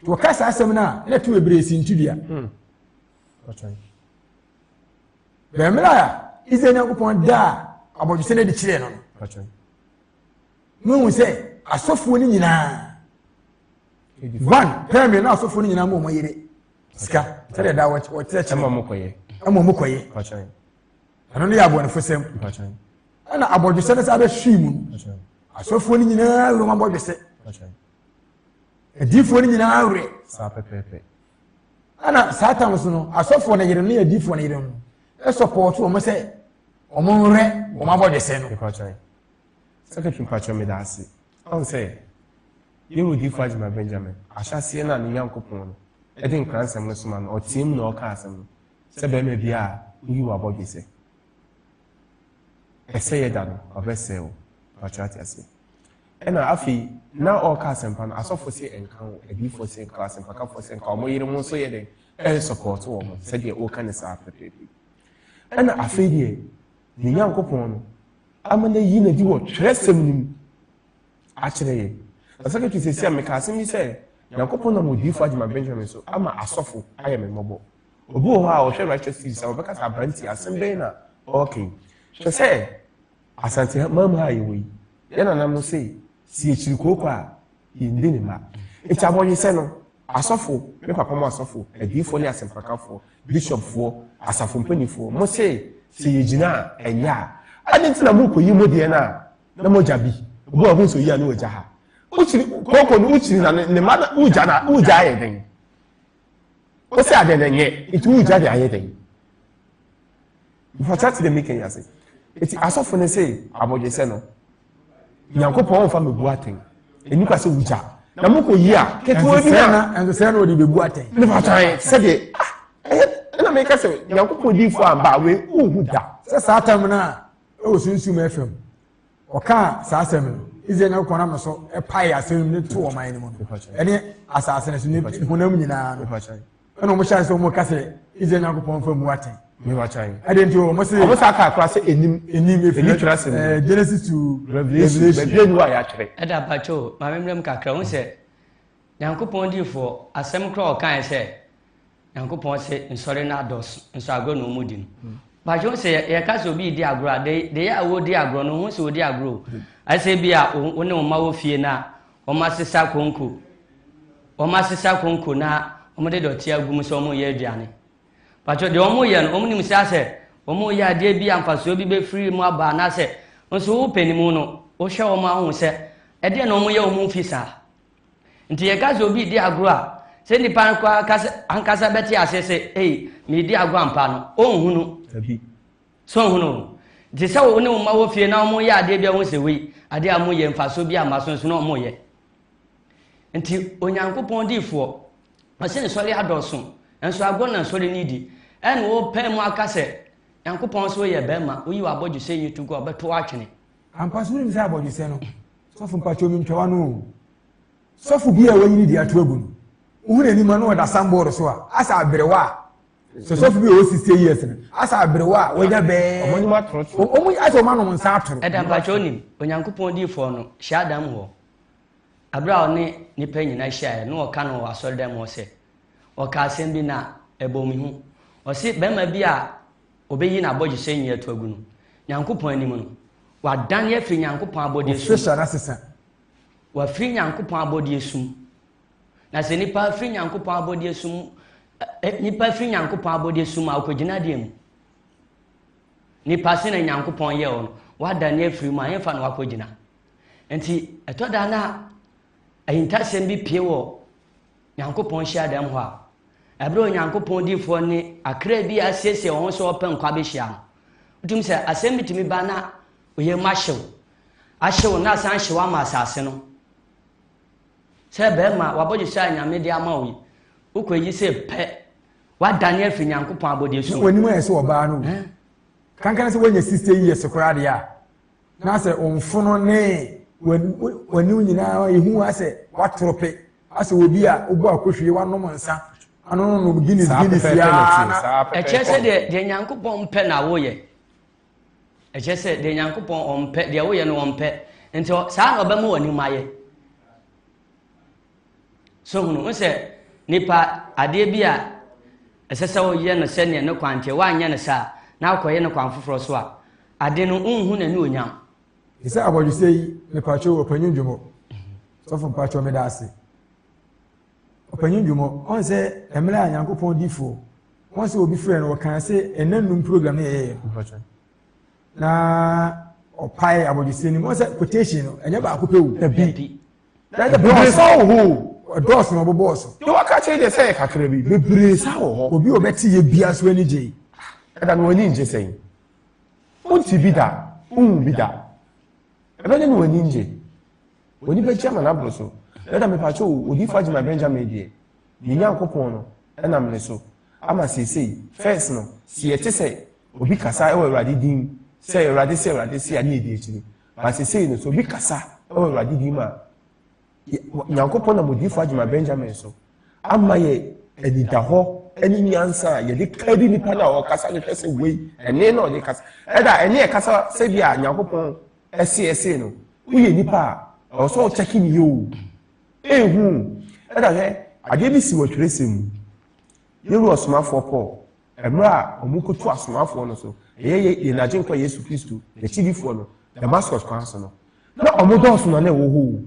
to ɔka saa asɛm no a ɛna to bebree si ntudua bɛmmerɛ a Israel Nyankopɔn da a abɔdwesɛ no de kyerɛɛ no no mehu sɛ asɔfoɔ no nyinaa one pɛmɛ na asɔfoɔ no nyinaa ma ɔmɔ yere sika sɛdeɛ da wɔkyerɛkyerɛ ama ɔmɔ kɔyɛ ɛno no yɛ abɔnefo sɛm ɛna abɔdwesɛ no sɛ abɛhwii mu no asɔfoɔ no nyinaa werɛ ma abɔdwesɛ adiifoɔ no nyinaa werɛ ɛna saa tam so no asɔfoɔ no yere no yɛ adiifoɔ no yere no ɛsɔpɔɔto ɔmo sɛ ɔmo werɛ ɔmo abɔdwesɛ no Secretary Mpacho made us say, you would give Fajima Benjamin. I shall see an young coupon. I think Cranston was man or Tim nor Carson. Sebe may be you are body say. I say that of a sale, Patrati say. And I feel now all Carson pan as of for say and count a before say class and pack up for saying, come here, most say a support woman, said the old kind of after. And I feel the young coupon. Amanda yina di wo tresem nim a kyerɛ the secretary say say make asem say Yakopon na modi fa Jima Benjamin so ama asɔfo ayɛ me mmɔbɔ obi wɔ hɔ a ɔhwɛ righteousness sa ɔbɛka sa branti asem bɛn na okay hwɛ sɛ asante mama ayɛ wɔ yi yɛna nam no say si ekyiri kooko a yɛndi ne ma eti abɔye sɛ no asɔfo me papa mo asɔfo adifo ne asempakafo bishopfoɔ asafo mpanyinfoɔ mo say sɛ yɛgyina ɛnya adintina mu ko yi mo de na mo jabi obo obo so yi anu oja ha uchiri koko no uchiri na ne ma uja na uja aye den o se ade den ye itu uja de aye den for chat de make ya say eti asofo ne say aboje se no Nyankopɔn fa mebu aten eni kwa se uja na mo ko yi a ketewa bi na enso se na odi bebu aten ne fa tan se de na me ka se Nyankopɔn di fo amba we uhu da se saa tam na o sunsun FM ɔka saa asɛm no Israel Nyankopɔn nam so ɛpae asɛm no to wɔ man no mu ɛne asase no so ne honam nyinaa no ɛna ɔmo hyɛ sɛ ɔmo ka sɛ Israel Nyankopɔn fa mu aten ɛde nti ɔmo sɛ aka akora sɛ enim twerɛ sɛ Genesis to Revelation bɛbɛ nu a yɛatwerɛ ɛda bakyɛw maame mmerɛm kakra ho sɛ Nyankopɔn diifoɔ asɛm kora ɔkae sɛ Nyankopɔn sɛ nsɔre no adɔso nso agorɔ na ɔmu di no bakyɛw sɛ yɛka sɛ obi di agorɔ a de yɛ a wɔdi agorɔ no ho sɛ wɔdi agorɔ asɛ bi a wo ne wo ma wɔ fie na wɔn asesa konko na wɔn de dɔte agu mu sɛ wɔn yɛ aduane bakyɛw deɛ wɔn yɛ no wɔn nim sɛ asɛ wɔn yɛ adeɛ bi amfasoɔ bi bɛfiri mu aba anaasɛ nso wo panimu no wohwɛ wɔn aho sɛ ɛdeɛ na wɔn yɛ wɔn fi saa nti yɛka sɛ obi di agorɔ a sɛ nipa ankasa bɛte ase sɛ ei me di agorɔ ampa no ɔnhu no so ɔnhu nti sɛ wo ne wo ma wɔ fie na wɔn yɛ adeɛ bi a wɔn sɛ wei adeɛ a wɔn yɛ mfasoɔ bi a ma so nso na wɔn yɛ nti Onyankopɔn diifoɔ ɔsɛ nsɔre adɔso nso agorɔ na nsɔre ne di ɛna wɔpɛ mu aka sɛ Nyankopɔn so yɛ bɛrima woyi wɔ abɔdwesɛ yi tu gu ɔbɛto atwene ampa so nim sɛ abɔdwesɛ no sɔfo mpatwɔ mi ntwawa no sɔfo bi a wɔyi ne di ato agu no wohu n'anim no wɔda sambɔɔdo so a asa aberewa a sɛ sɔfo bi a wɔsi 60 years no asa aberewa a wɔnya bɛɛ ɔmo asɛ ɔma nom nsa atoro ɛda mpatwɔ onim Onyankopɔn diifoɔ no hyɛ adam hɔ abere a ɔne nipa nyinaa hyiaeɛ na ɔka no wɔ asɔredan mu sɛ ɔka asɛm bi na ɛbɔ me hu ɔse bɛrima bi a ɔbɛyi n'abɔdwesɛ nyɛ ato agu no Nyankopɔn anim no wadane afiri Nyankopɔn abɔdeɛ sum wafiri Nyankopɔn abɔdeɛ sum na sɛ nipa afiri Nyankopɔn abɔdeɛ sum nipa afiri Nyankopɔn abɔdeɛ sum a ɔkɔgyina deɛ mu nipa se na Nyankopɔn yɛ ɔno wadane afiri mu a yɛmfa na wakɔgyina nti ɛtɔ da na ahintasɛm bi pie wɔ Nyankopɔn hyiadam hɔ a ɛberɛ Onyankopɔn diifoɔ ne akra bi asiesie wɔn so ɔpɛ nkwa bɛhyia no wotum sɛ asɛm bi tumi ba na ɔyɛ mu ahyew na asan hyew ama asase no sɛ bɛrima wabɔdwesɛ a Nyame de ama wo yi wokɔyi sɛ pɛ wadane afiri Nyankopɔn abɔdeɛ so w'anim ayɛ sɛ ɔbaa no kankana sɛ woanya 60 years koraa deɛ a na sɛ ɔmfo no ne w'anim nyinaa yɛhu a sɛ watoro pe ase obi a obo akohwe wa nom nsa ano no Guinness ya eche se de Nyankopon mpe na woye eche se de Nyankopon ompe de woye no ompe nti saa na obemu wani maye so hunu nse nipa ade bi a esese wo ye no se ne no kwante wa anya ne sa na akoye no kwanfoforo so a ade no unhu na ni onyam isa aboju sei me pacho opanyin dwumo so fo pacho me da ase opanyin dwumo on se emra Nyankopon difo on se obi frɛ no kan se enanum program na ye na opai aboju sei ni on se quotation no enya ba akopewu bi na the sa ho doors no boss you waka che de say kakra bi bebre sa ho obi obeti ye bia so ani je da no ani nje sei unti bida bida ebe ne no ani nje oni be chama na broso da me pa cho odi faji my Benjamin die ni Nyankopon no na me so ama sei first no si ete say obi kasa e wo Awurade din say Awurade say ani edi echi ba sei no so obi kasa e wo Awurade din ma Nyankopon na modi faji my Benjamin so ama ye edida ho eni nyansa ye de kadi nipa na o kasa ne pese wei ene na o de kasa eda ene e kasa se bia Nyankopon ese no uye nipa o so checking you ehu eda he ade bi si wo twerese yeru osomafo Paul emra omukotu asomafo no so ye na jenkwa Yesu Kristo ye chidifo no Damascus kwanso no na omodo so na wo ho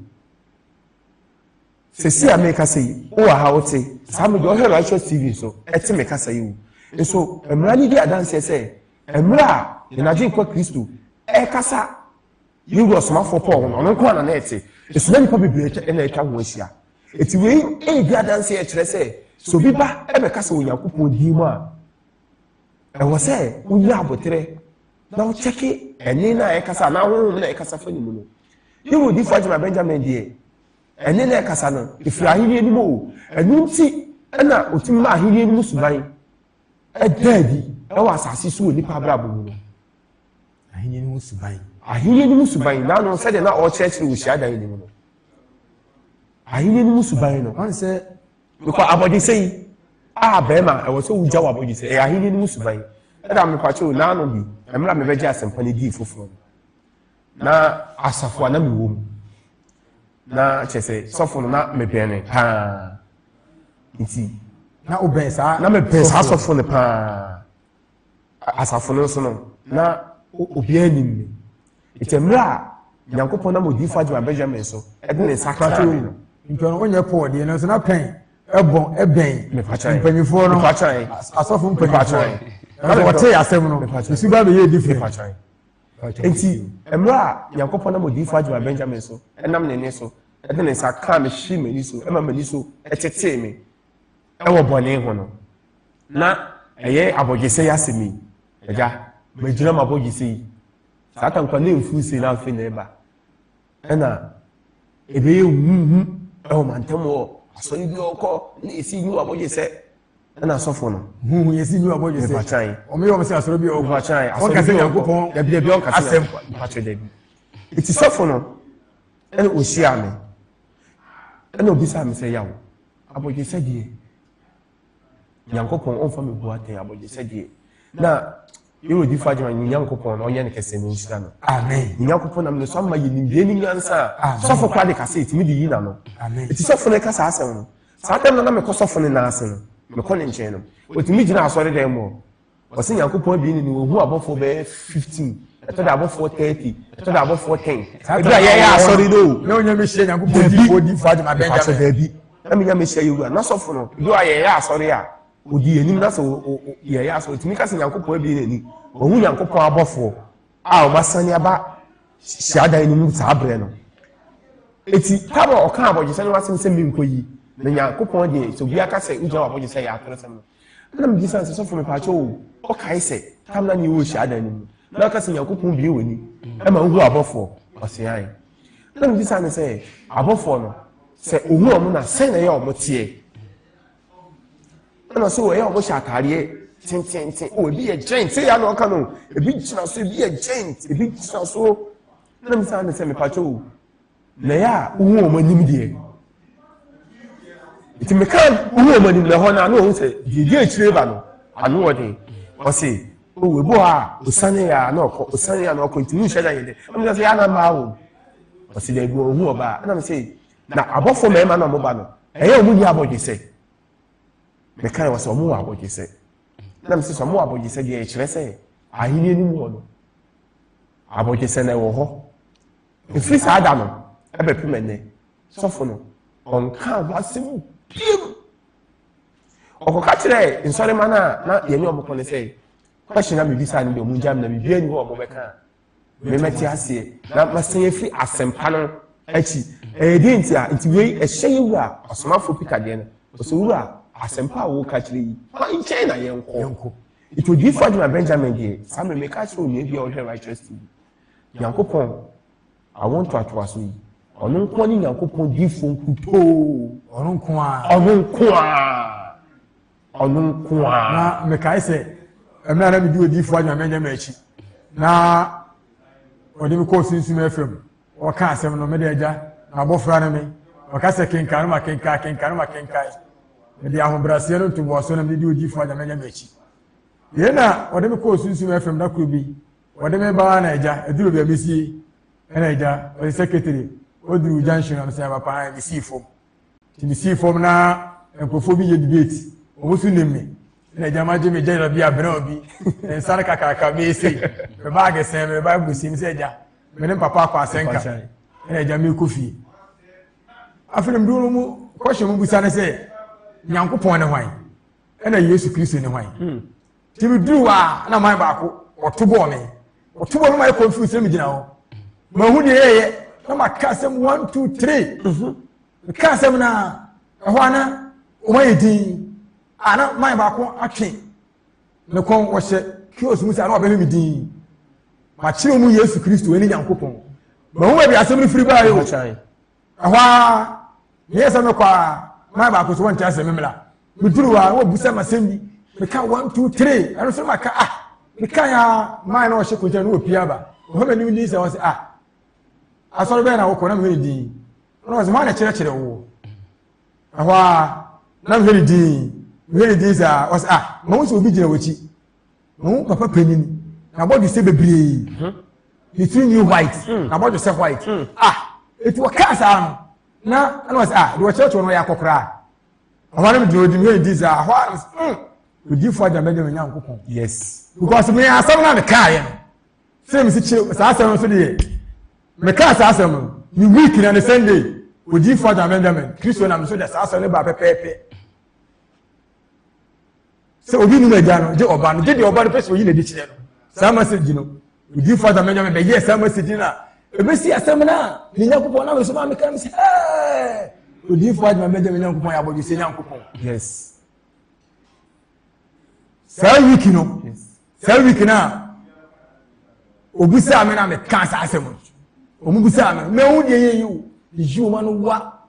sesi America say o wa ha ote sam do he righteous TV so eti me kasa yi wo so emra ni di adanse se emra ye na jenkwa Kristo e kasa yeru osomafo Paul no no kwa na eti so na nipa bebre na etwa ho ahia eti we e di adanse e kire se so bi ba e be kasa Onyankopon di mu a e wo se unya abotre na o cheke eni na e kasa na ho na e kasa fa ni mu no yeru di faji my Benjamin die eni na e kasa no ifira ahiri ni mo enu nti na otimi ma ahiri ni mu suban e dadi e wa asase so ni pa bra bo mu no ahiri ni mu suban na no se de na o church wo shia dan ni mu no ahiri ni mu suban no on se because abodi sei bema e wo so wuja wa abodi sei ahiri ni mu suban e da me pacho na no bi emra me beje asempa ni di foforo na asafo na me wom na chese sofo na me bene pa nti na obensa na me pesa sofo ne pa asafo no so no na obi anim itemra Nyankopon na modi faji my Benjamin so e de ne sakra no ntono onye Paul de no so na pen ebon eben mpanyifo no asofo mpanyifo na wote asem no isu ba be ye different enti emra Nyankopon na modi faji my Benjamin so enam ne ne so e de ne sakra me hyi mani so e ma mani so e tete me e wo bone ho no na eye abogese yasemi eja majira mabogese yi satan kwa ne mfusi na afi na eba ena ebe ye o mantamo aso ni bi oko na esi ni abogese na sofo no yesi ni abogese o me yo me se asoro bi o bachan aso kase Nyankopon da bi on kase asem pacho da bi iti sofo no ena ohia me ena obisa me se yawo abogese die Nyankopon on fa me buate abogese die na yewu di faji man Nyankopon no onye ne kese ni nshira no amen Nyankopon nam ne so ma yini bie ni nyansa sofo kwa de kase itimi di yi na no amen iti sofo ne kasa asem no sa dem na me ko sofo ne na ase no me ko ne nche no otimi gina asore dem mo o se Nyankopon bi ni wo hu abofo be 15 eto da abofo 30 eto da abofo 10 ebra ye ya asore do na onye me hye Nyankopon di faji my Benjamin dabi na me nya me hye yewu na sofo no do aye ya asore a odi enim na so ye ya so otimi kase Nyankopon bi ni ni ohu Nyankopon abofo a o masani aba hyiadan ni mu sabre no eti tabo o kan abogese no asem se mi nkoyi na Nyankopon de so bia kase uja wa abogese ya atresem na me bisa se so fo me pa cho o kai se tam na ni wo hyiadan ni mu na kase Nyankopon bi woni e ma hu abofo o se ai na me bisa ne se abofo no se ohu o mu na se na ye o mo tie na so ye o mo hya atare tintintin o ebi ye giant say ya no ka no ebi gina so ebi ye giant ebi gina so na me say me pacho na ya wo o manim die Iti me kan wo mo ni me ho na no say di echire ba no anu wode o say o we bo a osane ya na okọ ntimi hwe da yede am say ya na ma wo o say dey go hu oba na me say na abofo me ma na mo ba no eye o mu ni aboje say me kan wo say o mu aboje say na me say so mo aboje say dey echire say ahini ni mu no aboje say na wo ho ifiri sa ada no ebe pimene sofo no on kan wasimu pim okoka kire insori mana na ye ni oboko ne say question na bibisa ni be mu jam na bibia ni ho obeka me meti ase na masen fi asempa no achi di ntia nti we ehye wura osomafo pika de no so wura asempa wo ka kire yi ma nche na yenko it would be for Benjamin here some me ka kire ni bia o righteous TV yankopon I want to atwas yi onu nko ni yankopon di fon kuto onu nko a na me kai se emna na me di odi fo adwa menja machi na odi me ko sinsu me fam o ka asem no me de agya na bofra na me o ka se kenkan ma me di ahobrase no to bo so na me di odi fo adwa menja machi ye na odi me ko sinsu me fam na kuro bi odi me ba na agya eduro bi amesie na agya o secretary oduru junction na se papa mi si fom ti mi si fom na enkofo bi ye debate o so nemme na jama je me jara bi abena obi ensar kakaka be sei me bag sen me bag busi mi se ja me ne papa kwa senka na jama kofi afirem duro mu kwahye mu busa na se nyankopon ne hwan na Yesu Kristo ne hwan ti bi duru wa na man ba ko otobo me my confuse me gina ho ma hu de ye na makasem 1 2 3 makasem na ahwana o mayedi ana man ba ko atwe ne kon wo hye kios mu sa na obehwe mi din ma kire mu Yesu Kristo eni nyankopon ma hu bi asem ni firi ba yo ahwa yesa me kwa man ba ko so won tia asem mela biduru wa wo busa masem bi me ka 1 2 3 ano so maka me ka ya man na wo hye ko je no opia ba ho me ni se wo se asọrọ bẹ́ẹ̀ na wọ́kọ̀ náà mẹ́rin dín wọ́n wọ́n sọ wọ́n á kyerẹ́kyerẹ́ wọ́ ahọ́ náà mẹ́rin dín sá wọ́n sọ ma wọ́n sọ obi gyina wọ́kyi ma wọ́n papa panyin na bọ́ọ̀dù sẹ́ bebree he three new white na bọ́ọ̀dù sẹ́ white eti wọ́n kaa sáà no na ẹni wọ́n sọ de wọ́n kyerẹ́kyerẹ́ wọn yẹ akɔkora ahọ́ náà mẹ́rin dín sá ahọ́ odi fún ajá mẹ́jọ mẹ́nyà nkókò yes because mi asẹ́mu náà mi kaa yẹn sẹ́mi si kyerẹ́ sáà sẹ́mu nso de yẹ me class asem ni week na Sunday odi father Benjamin Kristo na so de asem le ba pepepe se obi nu meja no je oba no je de oba no pese oyi na di kire no sa message no odi father Benjamin be yes sa message na e be si asem na ni nyankopon na so ma me kan se odi father Benjamin nyankopon ya boju se nyankopon yes sa week na obusa me na me kan sa asem omubusa me hu de yeyi o yiu ma no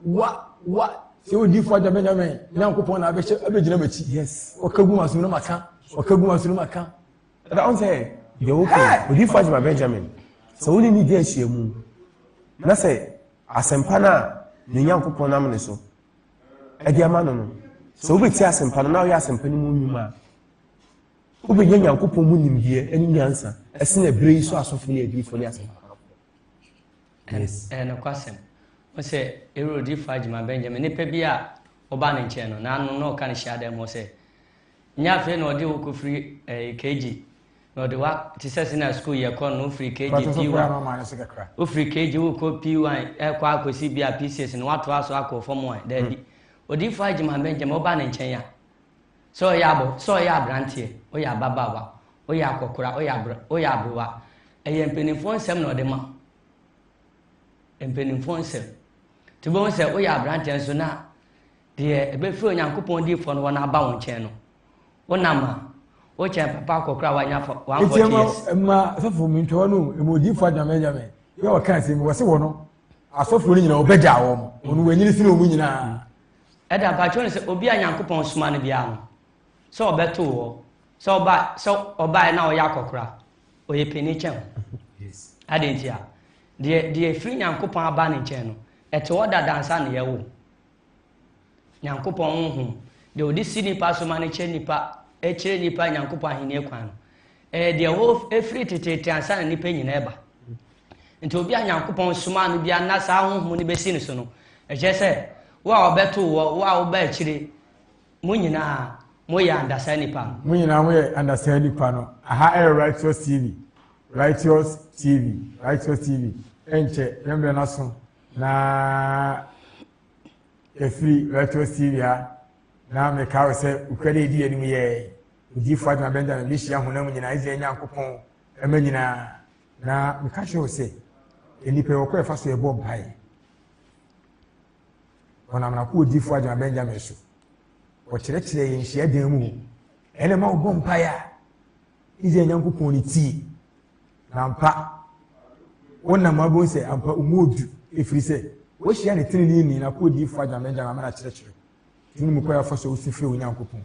wa se odi fo aja Benjamin nyankopon na abegina machi yes okagu masu no maka that on say the okay odi fo aja Benjamin so woni ni de ahiamu na say asempa na ne nyankopon na me so edi ama no so obeti asempa na ya asempa ni mu nyuma obenya nyankopon mu nimdie eni nyansa ese na brei so asofo ne edi fo ne asempa yes no kwasem o se erodi fajima Benjamin ne pe bia oba ne nche no na no no kan hia dem o se nya fe no de wo free kg no de wa ti se na school ye kon no free kg P1 o free kg wo ko P1 kwa akosi bia PCS no wato aso akọ form 1 da bi odi fajima Benjamin oba ne nche ya so ya bo so ya brantie o ya babawa o ya akokora o ya browa empenifo nsem no de ma empenifo nsem tibo nse o ya brantie nso na de ebe fi onyankopon di fo no na aba won chen no wonama o chen papa akokora wanya 140 years ma sofo mi ntwa no emoji fo Benjamin ye o kan se mi wo se wo no asofo ni nyina obegya wo mo onu wanyini sine omu nyina eda ba chone se obi anyankopon soma no bia no so obeto wo so oba na o ya akokora o ye peni chen yes adentia de free nyankopon aba ne chen no eto oda dansa ne ye wo nyankopɔn honhom de odi si nipa so ma ne kyerɛ nipa nyankopɔn ahenni kwan no deɛ ho efiri tete ansa na nipa nyina eba nti obi a nyankopɔn soma no bia na saa honhom ne besi ne so no ɛkyɛ sɛ wo a ɔbɛto wo a woba akyire mo nyinaa mo yɛ andasa nipa no mo nyinaa mo yɛ andasa nipa no aha ɛyɛ righteous tv ɛnkyɛ yɛmbrɛ no so na efiri righteous tv ha na meka wo sɛ ukwade edi anim yɛ odi Fatima Benjamin bi hyia honam nyinaa ɛsɛ nyankopɔn ɛma nyinaa na meka kyerɛ wo sɛ enipa wɔkɔ ɛfa so ɛbɔ mpae ɔnam na ko odi Fatima Benjamin so ɔkyerɛkyerɛ yɛn hyia dan mu ɛna ma wɔbɔ mpae a ɛsɛ nyankopɔn ne tie na mpa wonam abo sɛ ampa umodu efiri sɛ wɔhyia ne tiri ni na ko odi Fatima Benjamin ama na kyerɛkyerɛ tuni mu kɔ ɛfa so osifiri onyankopɔn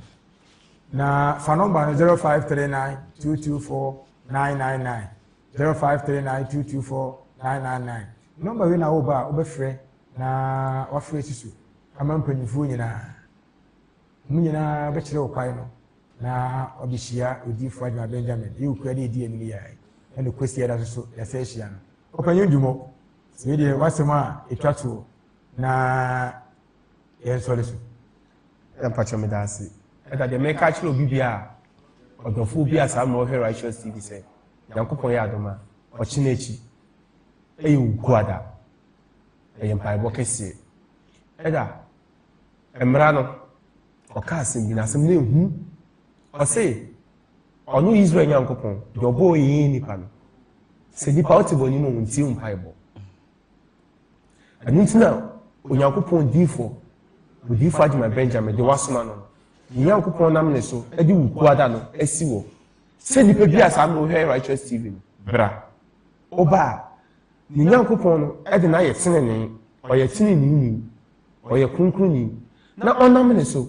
na fa number no 0539224999 0539224999 number we na wo ba obɛfrɛ na wafrɛ siso ama mpanyinfoɔ nyinaa mu nyinaa bɛkyerɛ wo kwae no na ɔbɛhyia odi Fatima Benjamin yi okura de edi anim yai ɛna kwesi ɛda so yɛsɛ hyia no ɔpanyin dwumɔ sɛ deɛ wasɛm a etwa to na yɛn sɔre so mpakyɛ me da ase ɛda deɛ mɛka kyerɛ obi bi a ɔdɔfo bi a saa ma ɔhwɛ righteous tv sɛ nyankopɔn yɛ adom a ɔkye n'akyi ɛyɛ ogu ada ɛyɛ mpaebɔ kɛseɛ ɛda mmara no ɔka asɛm bi na asɛm no ehu ɔse ɔno Israel nyankopɔn deɛ ɔbɔ yɛn nipa no sɛ nipa ɔte bɔ ne mu ntie mpaebɔ ɛno nti na onyankopɔn diifo odi Fatima Benjamin de wasoma no nyankopɔn nam ne so de wuku ada no asi wɔ sɛ nipa bi a saa no hwɛ righteous tv no bra oba ne nyankopɔn no de na yɛ tenene ɔyɛ tenene ɔyɛ kunkruni na ɔnam ne so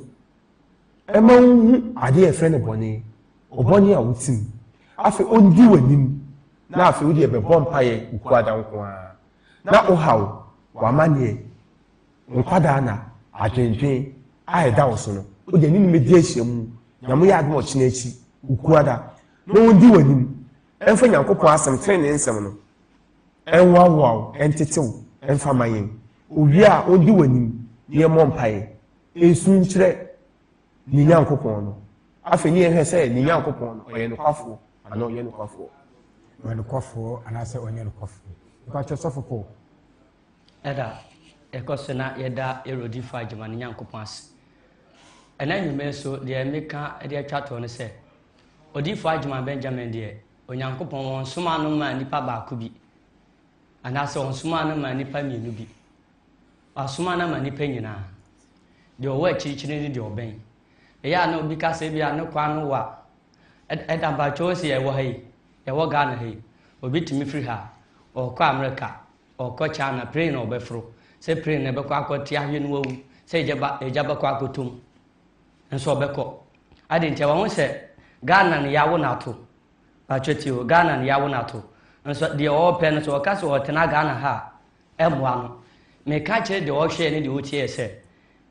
ɛma hu ade yɛ frɛ ne bɔne ɔbɔne a wotim afei ɔndi w'anim na afei wode ɛbɛbɔ mpayɛ wuku ada nko a na ɔhaw w'amanneɛ nkwadaa na adwendwen a ɛda wo so no wode ne nimedi ahyia mu nyamo yɛ adom ɔkyena akyi wuku ada na ɔndi w'anim ɛmfa nyankopɔn asɛm tere ne nsɛm no ɛnwawoaw ɛntetew ɛmfa ma yɛn owie a ɔndi w'anim ne yɛmmɔ mpaeɛ ɛnsu nkyerɛ ne nyankopɔn no afei ne yɛhwɛ sɛ ne nyankopɔn no ɔyɛ nokwafoɔ anaa ɔyɛ nokwafoɔ ɔyɛ nokwafoɔ anaasɛ ɔnyɛ nokwafoɔ mpakyɛ sɔfo Paul ɛda ɛkɔ so na yɛda erodi Fatima ne nyankopɔn ase ɛna nnwuma so deɛ meka de atwa toɔ no sɛ odi Fatima Benjamin deɛ onyankopɔn wɔn soma no ma nipa baako bi anaasɛ wɔn soma no ma nipa mmienu bi wasoma no ma nipa nyinaa deɛ ɔwɔ akyirikyiri ne deɛ ɔbɛn ɛyɛ a na obi kasa bi a ne kwa no wa ɛda batwɛ sɛ yɛwɔ ha yi yɛwɔ Ghana ha yi obi tumi firi ha ɔkɔ America ɔkɔ China plane na ɔbɛforo sɛ plane na ɛbɛkɔ akɔte ahwɛ no wawu sɛ ɛgya bɛkɔ akɔtom nso ɔbɛkɔ ade nti wɔn sɛ Ghana ne yawo nato batwɛti o Ghana ne yawo nato nso deɛ ɔpɛ no so ɔka sɛ ɔtena Ghana ha ɛmoa no meka kyerɛ deɛ ɔhwɛ ne deɛ ɔtie sɛ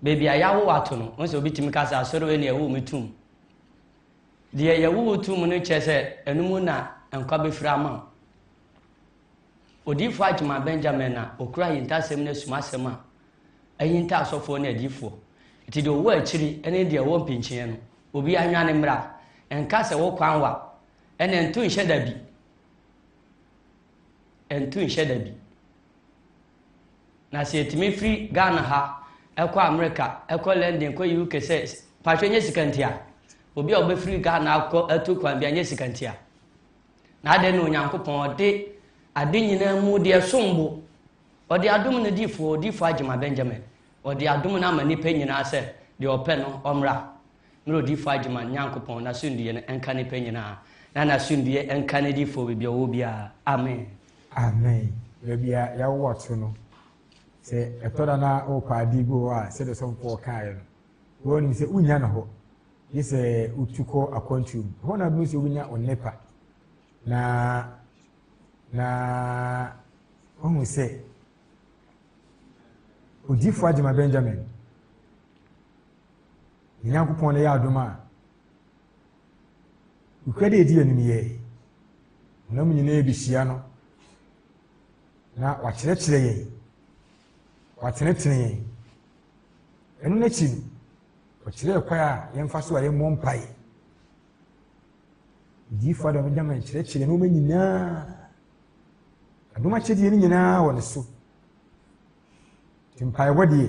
beebi a yawo wato no nso obi timi kasa asɔre wei ne ɛwo mu tum deɛ yɛwo tum no kyerɛ sɛ ɛnum na nkwa bɛfiri ama odi Fatima Benjamin na okura yintasɛm na sumasɛm a ayinta asɔfoɔ na adifoɔ nti deɛ ɔwɔ akyiri ɛne deɛ ɔwɔ mpinkyɛn no obi anwa ne mmra ɛnka sɛ wo kwan wa ɛna nto nhyɛ dabi na sɛ yɛtumi firi Ghana ha ɛkɔ America ɛkɔ London kɔ UK sɛ patwɛ nyɛ sikantia obi a ɔbɛfiri Ghana akɔ atu kwan bia nyɛ sikantia na ade no onyankopɔn ɔde ade nyinaa mu deɛ sombo ɔde adom no di Fatima Benjamin ɔde adom no ama nipa nyinaa sɛ deɛ ɔpɛ no ɔmmra mmerɛ odi Fatima nyankopɔn na sunduɛ no ɛnka nipa nyinaa na sunduɛ ɛnka ne difo baabi a ɔwɔ biara amen baabi a yɛwɔ to no sɛ ɛtɔda na ɔkɔ ade bi hɔ a sɛdeɛ sɔmfoɔ kaeɛ no wɔnim sɛ wonya no hɔ gye sɛ wotu kɔ akwantuom hɔ na bi sɛ wonya ɔnnepa na ɔhu sɛ odi Fatima Benjamin nyankopɔn no yɛ adom a ukwa de edi anim yɛ nam nyinaa bɛhyia no na wakyerɛkyerɛ yɛn watenetene yɛn ɛno n'akyi no ɔkyerɛ ɛkwan a yɛmfa so a yɛmmɔ mpae diifo adam gyama nkyerɛkyerɛ nneɛma nyinaa adom akyɛdeɛ no nyinaa wɔ ne so nti mpaebɔ deɛ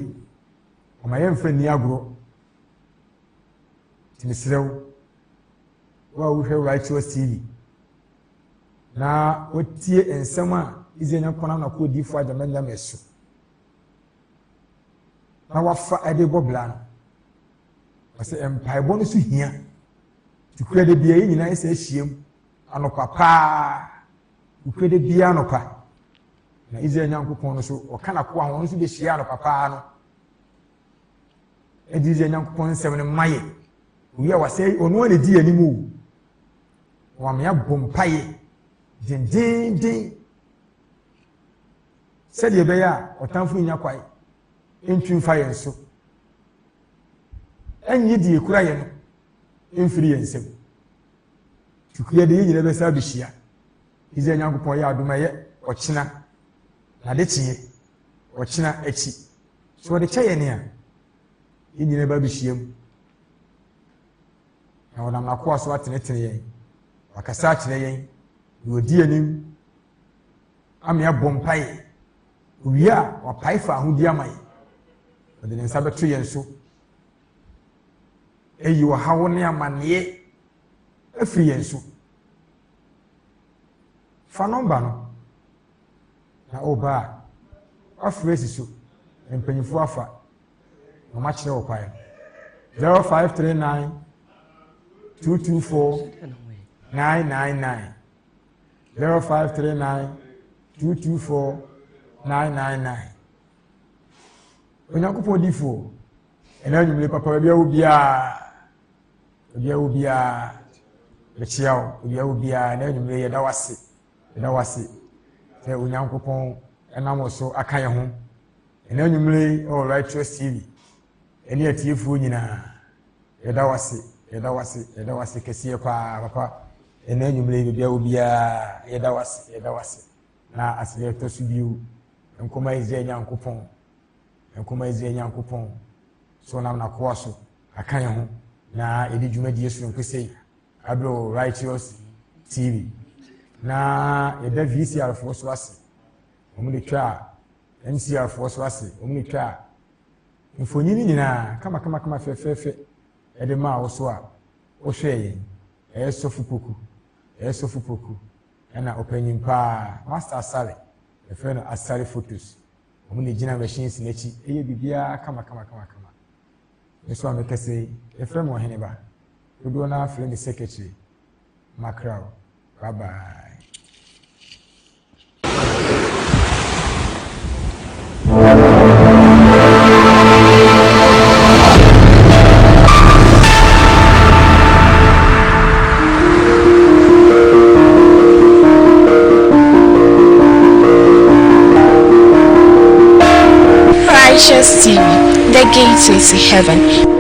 ɔma yɛmfa nni agorɔ nti mesrɛ wo a wohwɛ Righteous TV na wotie nsɛm a Israel Nyankopɔn am na kɔ diifo adam gyama so na wafa ɛde bɔ bla no ɔsɛ mpaebɔ no so hia tukura de bia yi nyinaa ɛsɛ ahyiam anɔpa paa tukura de bia anɔpa na Israel Nyankopɔn no so ɔka na ko a wɔn nso bɛhyia anɔpa paa no ɛde Israel Nyankopɔn nsɛm no mayɛ owi a wasɛ ɔno a di anim o wɔamea bɔ mpaeɛ dendenden sɛdeɛ ɛbɛyɛ a ɔtamfo nya kwae ɛntwi mfa yɛn so ɛnyɛ die kura yɛn no ɛmfiri yɛn nsɛm tukua de yɛ nyina bɛsa abɛhyia Israel Nyankopɔn yɛ adom ɛyɛ ɔkyena na de kyeɛ ɔkyena akyi so ɔde kyɛ yɛn a yɛ nyina ba abɛhyia mu na ɔnam n'akoa so atenetene yɛn wakasa akyerɛ yɛn na ɔdi anim ama yɛabɔ mpaeɛ owie a wapae fa ahodi ama yɛn ɔde ne nsa bɛto yɛn so ɛyi ɔhaw ne amanneɛ afiri yɛn so fa nɔmba no na ɔba a wafrɛ si so mpanyinfoɔ afa na ɔmakyerɛ wɔ kwaeɛ 0539 224 999 0539 224 999 Onyankopɔn difoɔ ɛna nwumire papa baabi a wo biara bɛkyia wo baabi a wo biara ɛna nwumire yɛda wase sɛ Onyankopɔn ɛnam wo so aka yɛn ho ɛna nwumire ɛwɔ Righteous TV ɛne atiefoɔ nyinaa yɛda wase kɛseɛ paa papa ɛna nwumire baabi a wo biara yɛda wase na asɛdeɛ ɛtɔ so bio nkɔma Israel Nyankopɔn so nam n'akoa so aka yɛn ho na yɛde dwumadie so nkɔsɛi abro Righteous TV na yɛda VCR foɔ so ase wɔn de twa MCR foɔ so ase wɔn de twa mfonyini nyinaa kama fɛfɛɛfɛ yɛde maa wo so a wohwɛ yɛn ɛyɛ sɔfo poku ɛna ɔpanyin paa Master Asare yɛfrɛ no Asare Photos wɔn de gyina machines n'akyi ɛyɛ biribiara kama nso a mekɛsɛ yɛfrɛ mo ɔhene ba dodoɔ no afrɛ me secretary Macraw bye. Righteous TV, the gateway to heaven.